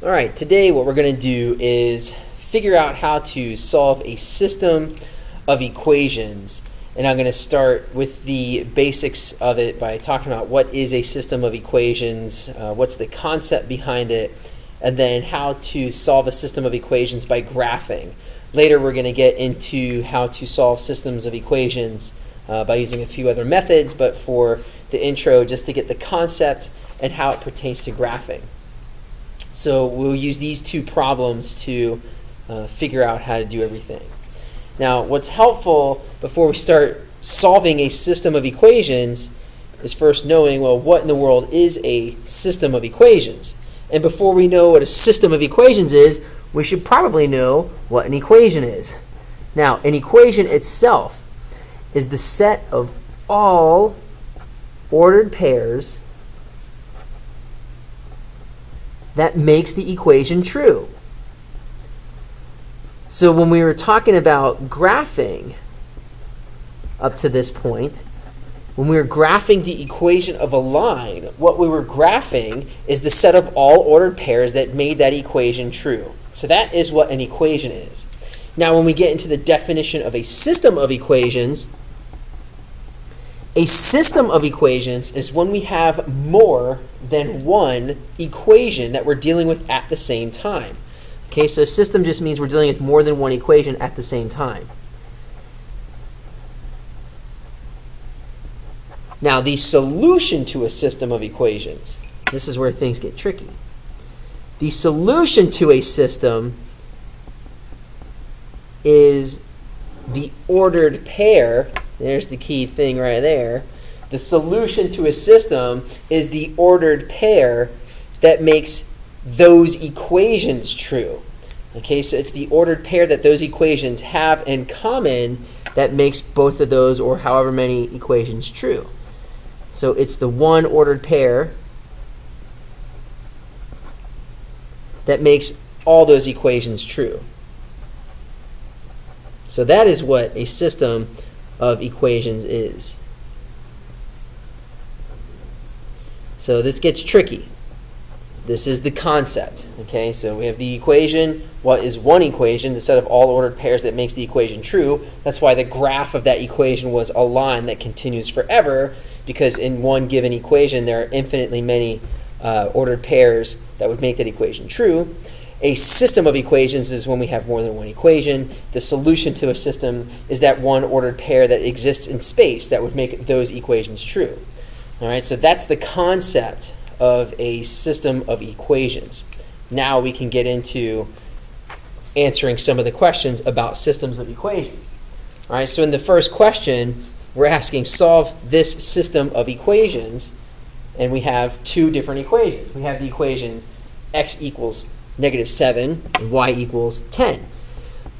All right, today what we're going to do is figure out how to solve a system of equations. And I'm going to start with the basics of it by talking about what is a system of equations, what's the concept behind it, and then how to solve a system of equations by graphing. Later we're going to get into how to solve systems of equations by using a few other methods, but for the intro, just to get the concept and how it pertains to graphing. So we'll use these two problems to figure out how to do everything. Now, what's helpful before we start solving a system of equations is first knowing, well, what in the world is a system of equations? And before we know what a system of equations is, we should probably know what an equation is. Now, an equation itself is the set of all ordered pairs that makes the equation true. So when we were talking about graphing up to this point, when we were graphing the equation of a line, what we were graphing is the set of all ordered pairs that made that equation true. So that is what an equation is. Now when we get into the definition of a system of equations, a system of equations is when we have more than one equation that we're dealing with at the same time. Okay, so a system just means we're dealing with more than one equation at the same time. Now, the solution to a system of equations, this is where things get tricky. The solution to a system is the ordered pair. There's the key thing right there. The solution to a system is the ordered pair that makes those equations true. Okay, so it's the ordered pair that those equations have in common that makes both of those or however many equations true. So it's the one ordered pair that makes all those equations true. So that is what a system of equations is. So this gets tricky. This is the concept. Okay, so we have the equation. What is one equation? The set of all ordered pairs that makes the equation true. That's why the graph of that equation was a line that continues forever, because in one given equation there are infinitely many ordered pairs that would make that equation true. A system of equations is when we have more than one equation. The solution to a system is that one ordered pair that exists in space that would make those equations true. All right, so that's the concept of a system of equations. Now we can get into answering some of the questions about systems of equations. All right, so in the first question, we're asking solve this system of equations, and we have two different equations. We have the equations x equals -7 and y equals 10.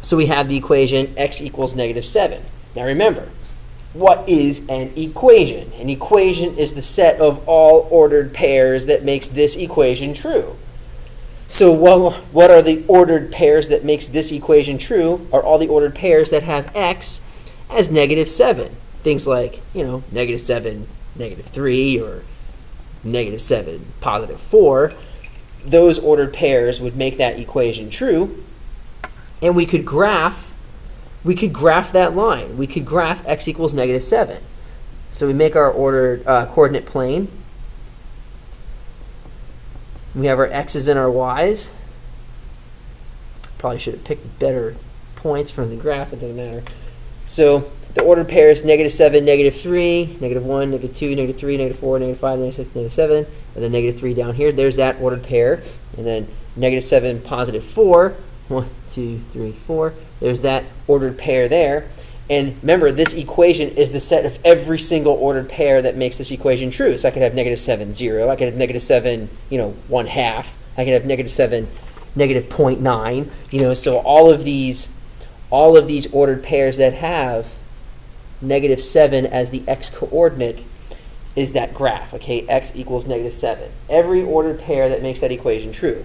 So we have the equation x equals -7. Now remember, what is an equation? An equation is the set of all ordered pairs that makes this equation true. So what are the ordered pairs that makes this equation true? Are all the ordered pairs that have x as -7. Things like, -7, -3, or -7, +4. Those ordered pairs would make that equation true. And we could graph that line. We could graph x equals -7. So we make our ordered coordinate plane. We have our x's and our y's. Probably should have picked better points from the graph. It doesn't matter. So the ordered pair is -7, -3, -1, -2, -3, -4, -5, -6, -7, and then -3 down here. There's that ordered pair. And then -7, +4. 1, 2, 3, 4. There's that ordered pair there. And remember, this equation is the set of every single ordered pair that makes this equation true. So I could have -7, 0. I could have -7, 1/2. I could have -7, -0.9. So all of these ordered pairs that have -7 as the x coordinate is that graph. Okay, x equals -7. Every ordered pair that makes that equation true.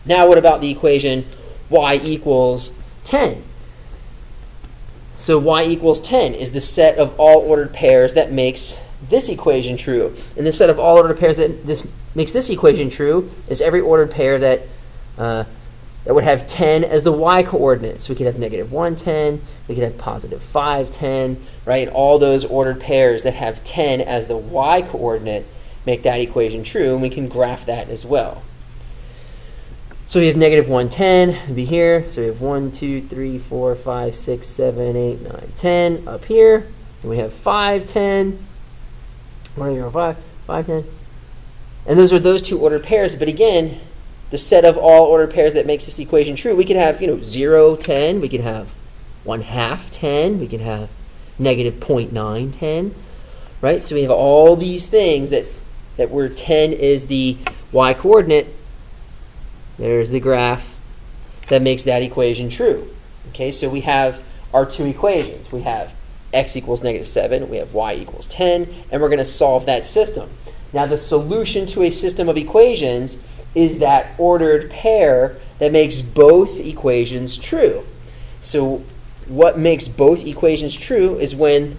Now what about the equation y equals 10? So y equals 10 is the set of all ordered pairs that makes this equation true. And the set of all ordered pairs that this makes this equation true is every ordered pair that that would have 10 as the y coordinate. So we could have -1, 10, we could have +5, 10, right? All those ordered pairs that have 10 as the y coordinate make that equation true, and we can graph that as well. So we have -1, 10 would be here. So we have 1, 2, 3, 4, 5, 6, 7, 8, 9, 10 up here. And we have 5, 10. 1, 5, 5, 10. And those are those two ordered pairs. But again, the set of all ordered pairs that makes this equation true, we could have 0, 10. We could have 1/2, 10. We could have -0.9, 10. Right? So we have all these things that where 10 is the y coordinate. There's the graph that makes that equation true. Okay, so we have our two equations. We have x equals -7, we have y equals 10, and we're going to solve that system. Now the solution to a system of equations is that ordered pair that makes both equations true. So what makes both equations true is when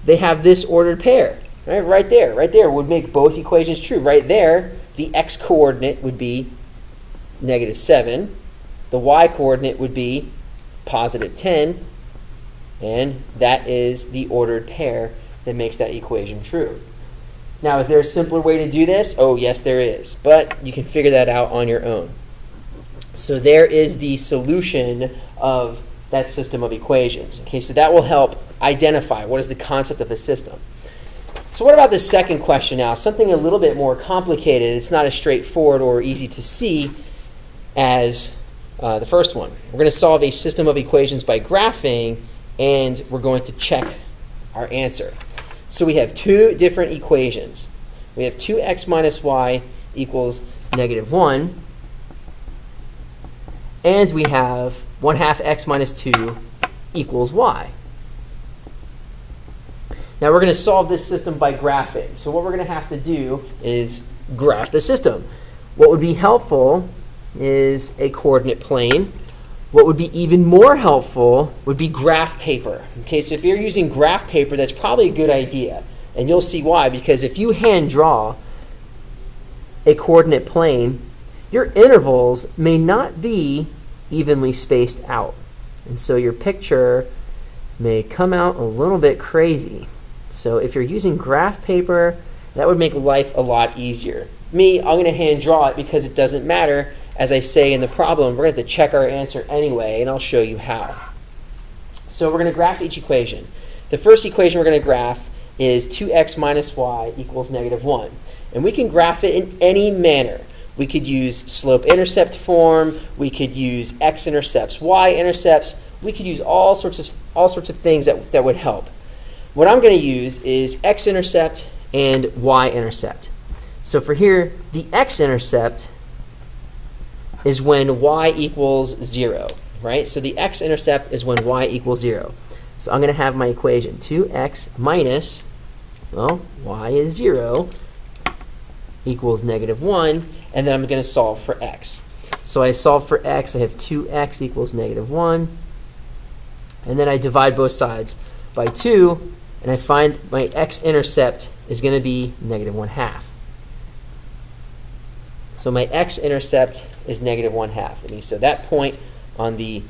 they have this ordered pair. Right there would make both equations true. Right there, the x coordinate would be -7, the y coordinate would be +10, and that is the ordered pair that makes that equation true. Now, is there a simpler way to do this? Oh, yes, there is, but you can figure that out on your own. So there is the solution of that system of equations. Okay, so that will help identify what is the concept of a system. So what about the second question now? Something a little bit more complicated. It's not as straightforward or easy to see as the first one. We're going to solve a system of equations by graphing, and we're going to check our answer. So we have two different equations. We have 2x minus y equals -1, and we have 1/2 x minus 2 equals y. Now we're going to solve this system by graphing. So what we're going to have to do is graph the system. What would be helpful is a coordinate plane. What would be even more helpful would be graph paper. Okay, so if you're using graph paper, that's probably a good idea. And you'll see why, because if you hand draw a coordinate plane, your intervals may not be evenly spaced out. And so your picture may come out a little bit crazy. So if you're using graph paper, that would make life a lot easier. Me, I'm going to hand draw it because it doesn't matter. As I say in the problem, we're going to have to check our answer anyway, and I'll show you how. So we're going to graph each equation. The first equation we're going to graph is 2x minus y equals -1. And we can graph it in any manner. We could use slope-intercept form. We could use x-intercepts, y-intercepts. We could use all sorts of things that would help. What I'm going to use is x-intercept and y-intercept. So for here, the x-intercept is when y equals 0, right? So the x-intercept is when y equals 0. So I'm going to have my equation 2x minus, well, y is 0, equals -1, and then I'm going to solve for x. So I solve for x, I have 2x equals -1, and then I divide both sides by 2, and I find my x-intercept is going to be -1/2. So my x-intercept is -1/2. So that point on the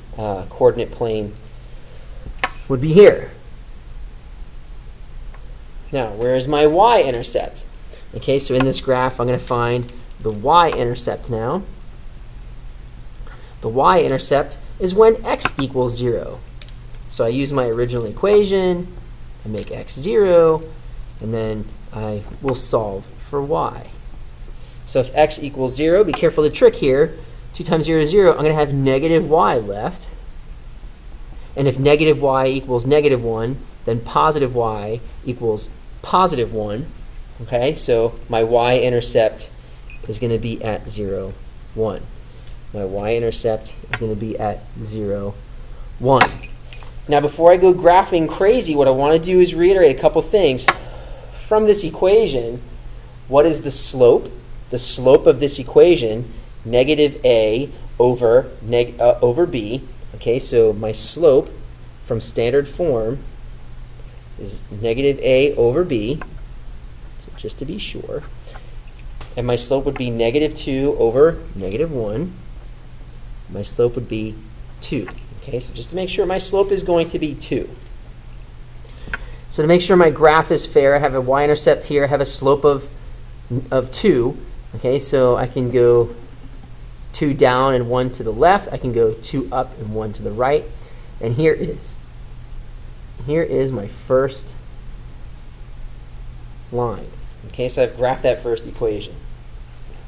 coordinate plane would be here. Now, where is my y-intercept? Okay, so in this graph, I'm going to find the y-intercept now. The y-intercept is when x equals 0. So I use my original equation, I make x 0, and then I will solve for y. So if x equals 0, be careful of the trick here. 2 times 0 is 0. I'm going to have -y left. And if -y equals -1, then +y equals +1. Okay, so my y-intercept is going to be at 0, 1. My y-intercept is going to be at 0, 1. Now before I go graphing crazy, what I want to do is reiterate a couple things. From this equation, what is the slope? The slope of this equation, -a over b. Okay, so my slope from standard form is negative a over b, so just to be sure. And my slope would be negative 2 over negative 1. My slope would be 2. Okay, so just to make sure my slope is going to be 2. So to make sure my graph is fair, I have a y-intercept here, I have a slope of 2. Okay, so I can go 2 down and 1 to the left. I can go 2 up and 1 to the right. And here is my first line. Okay, so I've graphed that first equation.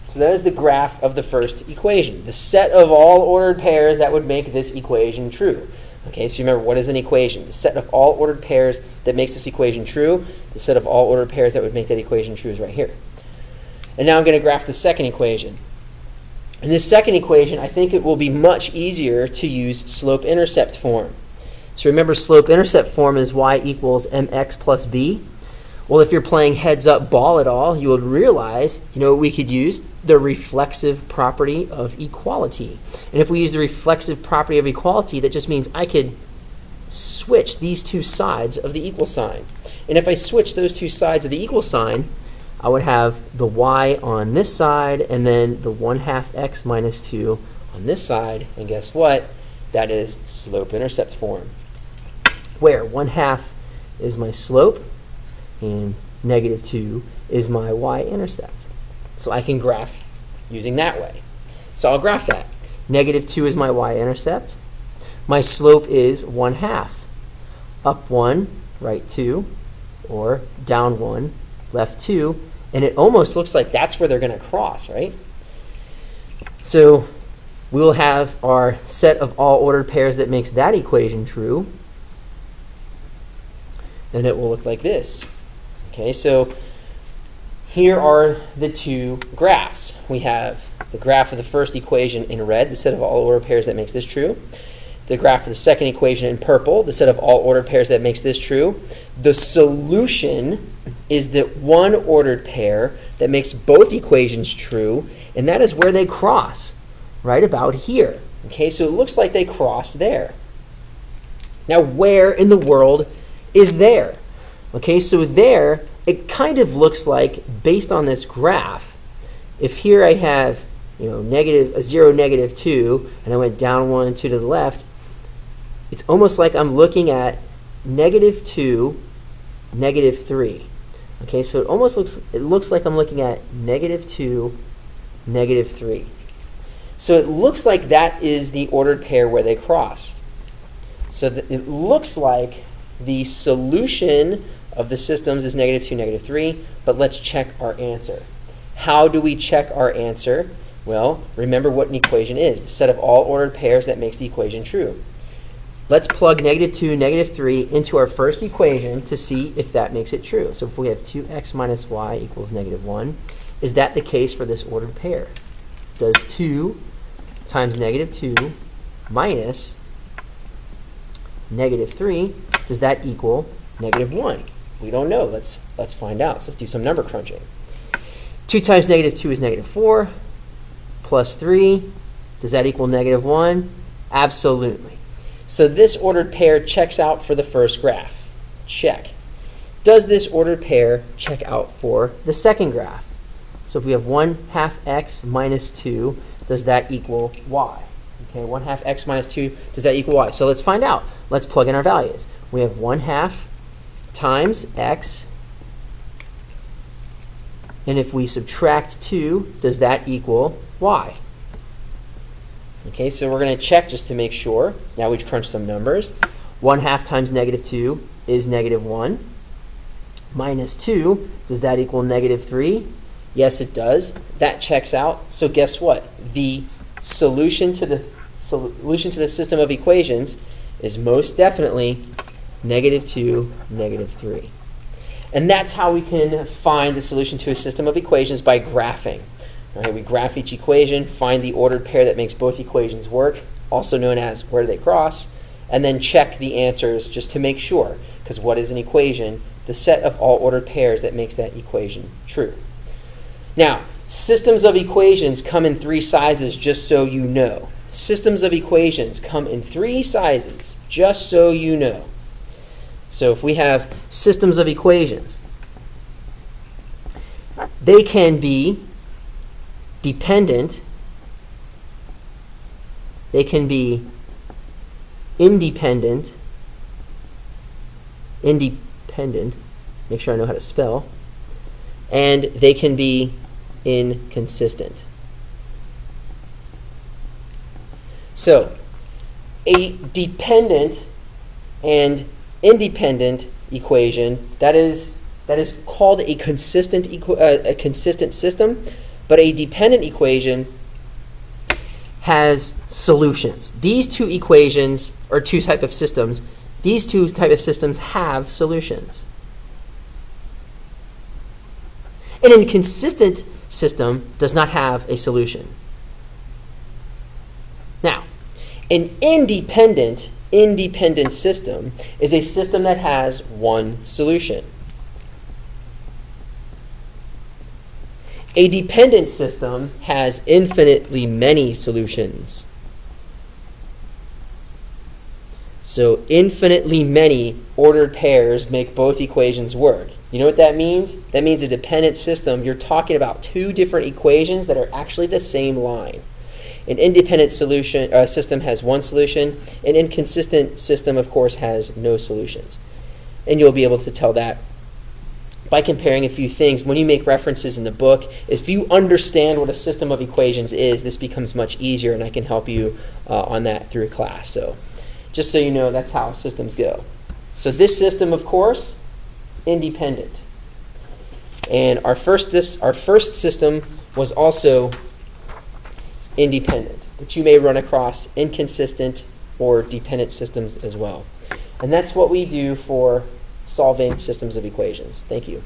So that is the graph of the first equation, the set of all ordered pairs that would make this equation true. Okay, so remember, what is an equation? The set of all ordered pairs that makes this equation true. The set of all ordered pairs that would make that equation true is right here. And now I'm going to graph the second equation. In this second equation, I think it will be much easier to use slope-intercept form. So remember, slope-intercept form is y equals mx plus b. Well, if you're playing heads-up ball at all, you would realize, we could use the reflexive property of equality. And if we use the reflexive property of equality, that just means I could switch these two sides of the equal sign. And if I switch those two sides of the equal sign, I would have the y on this side and then the 1/2 x minus 2 on this side. And guess what? That is slope-intercept form, where 1/2 is my slope and negative 2 is my y-intercept. So I can graph using that way. So I'll graph that. Negative 2 is my y-intercept. My slope is 1/2. Up 1, right 2, or down 1, left 2. And it almost looks like that's where they're going to cross, right? So we'll have our set of all ordered pairs that makes that equation true. And it will look like this. Okay, so here are the two graphs. We have the graph of the first equation in red, the set of all ordered pairs that makes this true. The graph of the second equation in purple, the set of all ordered pairs that makes this true. The solution is the one ordered pair that makes both equations true, and that is where they cross, right about here. Okay, so it looks like they cross there. Now, where in the world is there? Okay, so there, it kind of looks like, based on this graph, if here I have, 0, negative 2, and I went down 1, 2 to the left, it's almost like I'm looking at negative 2, negative 3. Okay, so it looks like I'm looking at negative 2, negative 3. So it looks like that is the ordered pair where they cross. So it looks like the solution of the systems is negative 2, negative 3, but let's check our answer. How do we check our answer? Well, remember what an equation is, the set of all ordered pairs that makes the equation true. Let's plug negative 2, negative 3 into our first equation to see if that makes it true. So if we have 2x minus y equals negative 1, is that the case for this ordered pair? Does 2 times negative 2 minus negative 3, does that equal negative 1? We don't know. Let's find out. So let's do some number crunching. 2 times negative 2 is negative 4, plus 3. Does that equal negative 1? Absolutely. So this ordered pair checks out for the first graph. Check. Does this ordered pair check out for the second graph? So if we have 1/2 x minus 2, does that equal y? Okay, 1/2 x minus 2, does that equal y? So let's find out. Let's plug in our values. We have 1/2 times x, and if we subtract 2, does that equal y? Okay, so we're going to check just to make sure. Now we crunch some numbers. 1/2 times negative 2 is negative 1. Minus 2, does that equal negative 3? Yes, it does. That checks out. So guess what? The solution to the system of equations is most definitely negative 2, negative 3. And that's how we can find the solution to a system of equations, by graphing. Right, we graph each equation, find the ordered pair that makes both equations work, also known as where do they cross, and then check the answers just to make sure. Because what is an equation? The set of all ordered pairs that makes that equation true. Now, systems of equations come in 3 sizes, just so you know. Systems of equations come in 3 sizes, just so you know. So if we have systems of equations, they can be dependent, they can be independent, make sure I know how to spell, and they can be inconsistent. So a dependent and independent equation, that is called a consistent system, but a dependent equation has solutions. These two equations, or two types of systems, these two types of systems have solutions. An inconsistent system does not have a solution. Now, an independent system is a system that has one solution. A dependent system has infinitely many solutions. So infinitely many ordered pairs make both equations work. You know what that means? That means a dependent system, you're talking about two different equations that are actually the same line. An independent system has one solution. An inconsistent system, of course, has no solutions. And you'll be able to tell that by comparing a few things. When you make references in the book, if you understand what a system of equations is, this becomes much easier, and I can help you on that through class. So just so you know, that's how systems go. So this system, of course, independent. And our first system was also independent, but you may run across inconsistent or dependent systems as well. And that's what we do for solving systems of equations. Thank you.